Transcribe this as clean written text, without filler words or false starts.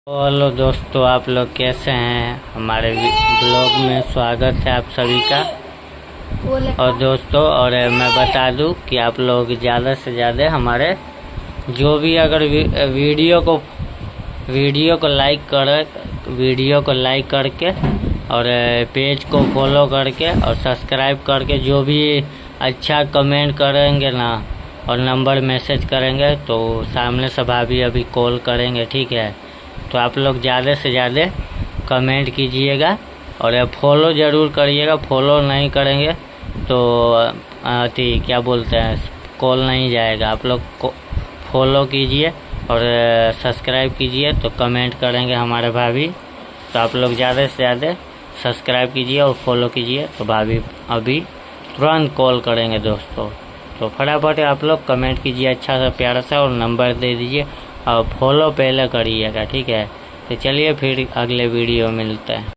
Hello दोस्तों, आप लोग कैसे हैं। हमारे ब्लॉग में स्वागत है आप सभी का। और दोस्तों मैं बता दूं कि आप लोग ज़्यादा से ज़्यादा हमारे जो भी अगर वीडियो को लाइक करके और पेज को फॉलो करके और सब्सक्राइब करके जो भी अच्छा कमेंट करेंगे ना और नंबर मैसेज करेंगे तो सामने से भाभी अभी कॉल करेंगे, ठीक है। तो आप लोग ज़्यादा से ज़्यादा कमेंट कीजिएगा और फॉलो ज़रूर करिएगा। फॉलो नहीं करेंगे तो क्या बोलते हैं, कॉल नहीं जाएगा। आप लोग को फॉलो कीजिए और सब्सक्राइब कीजिए तो कमेंट करेंगे हमारे भाभी। तो आप लोग ज़्यादा से ज़्यादा सब्सक्राइब कीजिए और फॉलो कीजिए तो भाभी अभी तुरंत कॉल करेंगे दोस्तों। तो फटाफट आप लोग कमेंट कीजिए अच्छा सा प्यारा सा और नंबर दे दीजिए और फॉलो पहले करिएगा, ठीक है। तो चलिए फिर अगले वीडियो मिलते हैं।